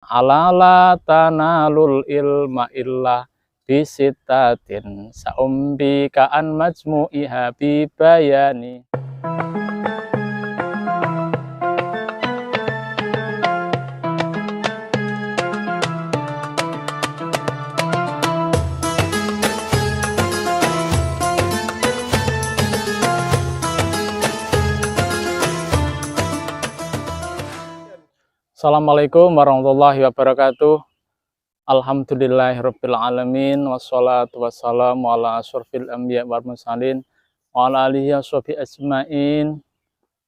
ala la tanalul ilma illa bisitatin saumbika an majmu'iha bibayani. Assalamualaikum warahmatullahi wabarakatuh. Alhamdulillahirabbil alamin wassalatu wassalamu ala asyrofil anbiya wal mursalin wa ala alihi washabihi ajmain.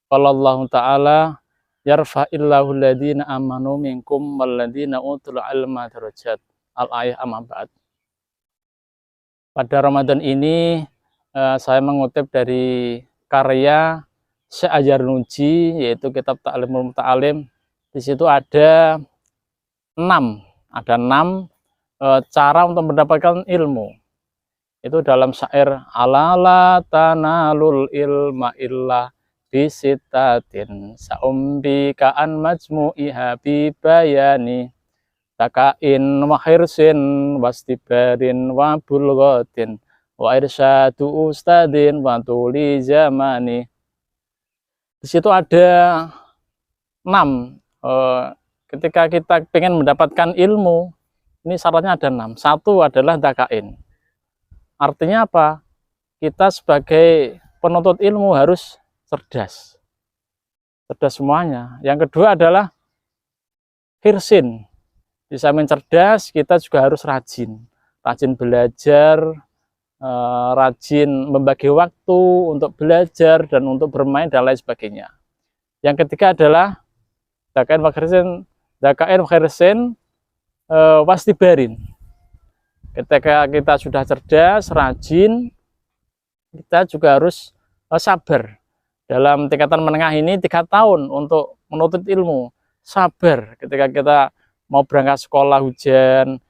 Qallallahu ta'ala yarfa'illahu alladziina amanu minkum walladziina utul ilma darajat. Al-ayah amma ba'd. Pada Ramadan ini saya mengutip dari karya Syekh Azhar Nuji, yaitu kitab Ta'limul Muta'alim. Di situ ada 6 cara untuk mendapatkan ilmu. Itu dalam syair ala la tanalul ilma illa bisitatin saumbika an majmu'iha bibayani takain wa khirsin wastibarin wa bulghatin wa irsyadu ustadin wa tuli zamani. Di situ ada 6. Ketika kita ingin mendapatkan ilmu, ini syaratnya ada 6. Satu adalah takain. Artinya apa? Kita sebagai penuntut ilmu harus cerdas. Cerdas semuanya. Yang kedua adalah hirsin. Di samping cerdas, kita juga harus rajin. Rajin belajar, rajin membagi waktu untuk belajar dan untuk bermain dan lain sebagainya. Yang ketiga adalah dakain wakhirsin wastibarin. Ketika kita sudah cerdas, rajin, kita juga harus sabar. Dalam tingkatan menengah ini 3 tahun untuk menuntut ilmu, sabar. Ketika kita mau berangkat sekolah hujan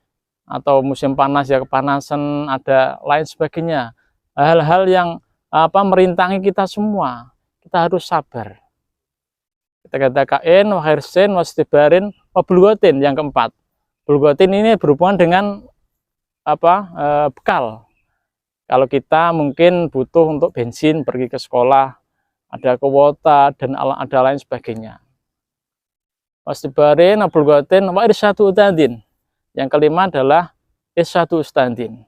atau musim panas ya kepanasan, ada lain sebagainya. Hal-hal yang merintangi kita semua, kita harus sabar. Takain, wakhirsin, wastibarin, wabulghatin. Yang keempat, bulghatin ini berhubungan dengan bekal. Kalau kita mungkin butuh untuk bensin pergi ke sekolah, ada kuota dan ada lain sebagainya. Wastibarin, wabulghatin, wa irsyadu ustadin. Yang kelima adalah irsyadu ustadin.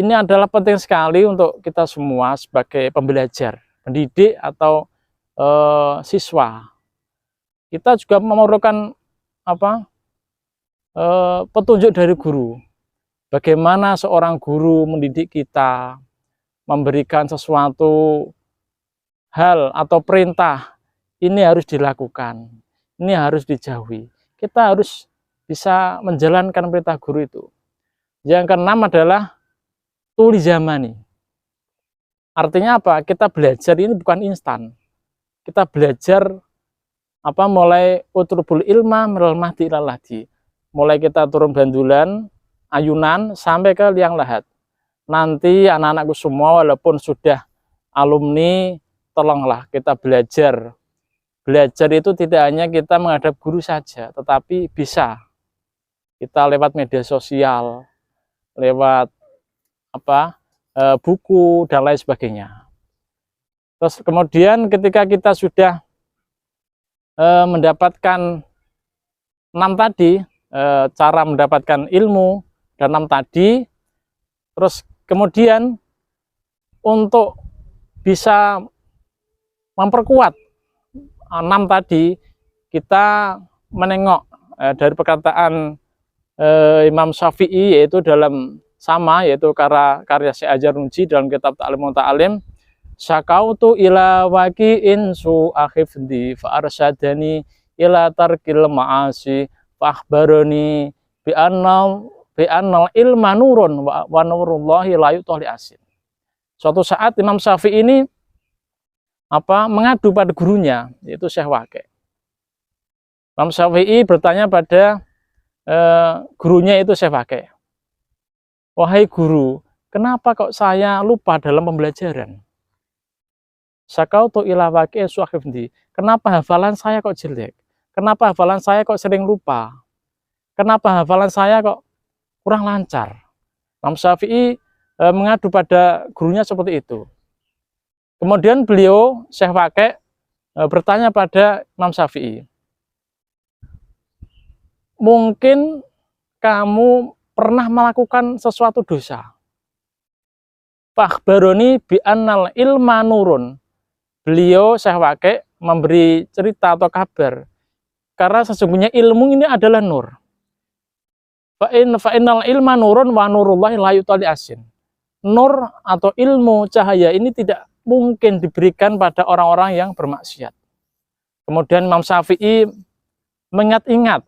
Ini adalah penting sekali untuk kita semua sebagai pembelajar, pendidik atau siswa. Kita juga memerlukan petunjuk dari guru. Bagaimana seorang guru mendidik kita, memberikan sesuatu hal atau perintah, ini harus dilakukan, ini harus dijauhi. Kita harus bisa menjalankan perintah guru itu. Yang keenam adalah tuli zamani. Artinya apa? Kita belajar ini bukan instan. Kita belajar mulai utrubul ilma minal mahdi ilal lahdi. Mulai kita turun bandulan, ayunan sampai ke liang lahat. Nanti anak-anakku semua walaupun sudah alumni, tolonglah kita belajar. Belajar itu tidak hanya kita menghadap guru saja, tetapi bisa kita lewat media sosial, lewat buku dan lain sebagainya. Terus kemudian ketika kita sudah mendapatkan 6 tadi, cara mendapatkan ilmu dan 6 tadi, terus kemudian untuk bisa memperkuat 6 tadi, kita menengok dari perkataan Imam Syafi'i, yaitu karya Syekh Azhar Nuji dalam kitab Ta'limul Muta'alim. Syakautu ila waqi'in su'a hifdzi fa arsyadani ila tarkil ma'asi fa akhbarani bi annal ilma nurun wa nurullahi la yutali asin. Suatu saat Imam Syafi'i ini mengadu pada gurunya, yaitu Syekh Waqi'. Imam Syafi'i bertanya pada gurunya, itu Syekh Waqi', wahai guru, kenapa kok saya lupa dalam pembelajaran? Syakautu ila waqi'in su'a hifdzi. Kenapa hafalan saya kok jelek? Kenapa hafalan saya kok sering lupa? kenapa hafalan saya kok kurang lancar? Imam Syafi'i mengadu pada gurunya seperti itu. Kemudian beliau, Syekh Waqi', bertanya pada Imam Syafi'i, mungkin kamu pernah melakukan sesuatu dosa. Fakhbaroni bi'annal ilma nurun. Beliau, Syekh Waqi', memberi cerita atau kabar, karena sesungguhnya ilmu ini adalah nur. Fa'innal ilma nurun wa nurullahi la yutali asin. Nur atau ilmu, cahaya ini tidak mungkin diberikan pada orang-orang yang bermaksiat. Kemudian Imam Syafi'i mengingat-ingat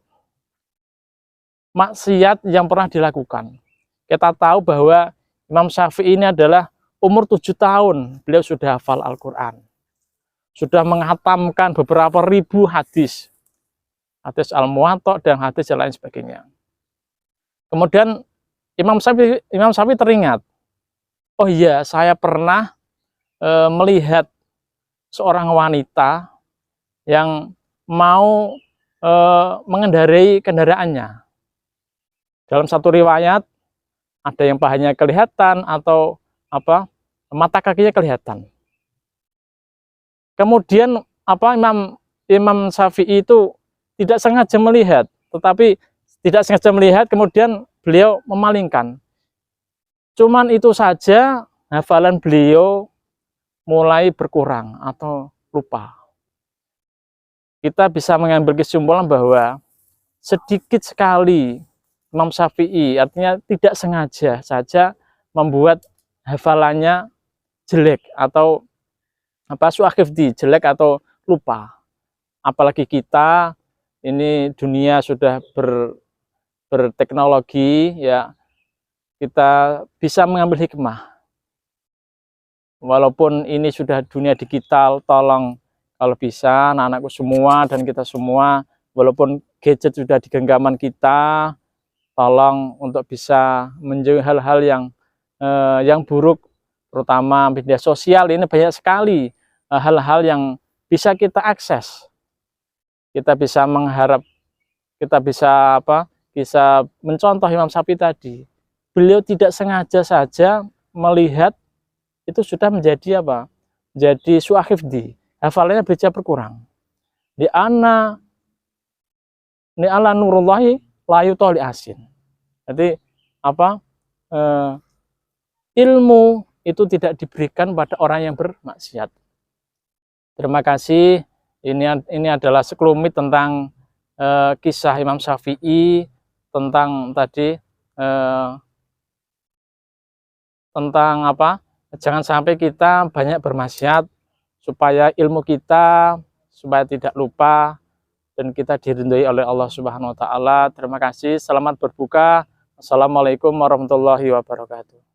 maksiat yang pernah dilakukan. Kita tahu bahwa Imam Syafi'i ini adalah umur 7 tahun, beliau sudah hafal Al-Quran. Sudah menghatamkan beberapa ribu hadis. Hadis Al-Muwatta dan hadis yang lain sebagainya. Kemudian Imam Syafi'i teringat, oh iya, saya pernah melihat seorang wanita yang mau mengendarai kendaraannya. Dalam satu riwayat ada yang pahanya kelihatan atau mata kakinya kelihatan. Kemudian Imam Syafi'i itu tidak sengaja melihat, kemudian beliau memalingkan. Cuman itu saja hafalan beliau mulai berkurang atau lupa. Kita bisa mengambil kesimpulan bahwa sedikit sekali Imam Syafi'i, artinya tidak sengaja saja membuat hafalannya jelek atau su'akhifdi, jelek atau lupa. Apalagi kita ini dunia sudah berteknologi, ya, kita bisa mengambil hikmah. Walaupun ini sudah dunia digital, tolong kalau bisa anak-anakku semua dan kita semua, walaupun gadget sudah di genggaman kita, tolong untuk bisa menjauhi hal-hal yang buruk, terutama media sosial. Ini banyak sekali hal-hal yang bisa kita akses. Kita bisa mengharap, kita bisa bisa mencontoh Imam Syafi'i tadi. Beliau tidak sengaja saja melihat itu sudah menjadi Jadi su'akhifdi. Hafalannya bisa berkurang. Di ala nurullahi la yutali asin. Jadi ilmu itu tidak diberikan pada orang yang bermaksiat. Terima kasih. Ini adalah sekelumit tentang kisah Imam Syafi'i, tentang jangan sampai kita banyak bermaksiat, supaya ilmu kita tidak lupa dan kita diridhoi oleh Allah Subhanahu wa taala. Terima kasih. Selamat berbuka. Assalamualaikum warahmatullahi wabarakatuh.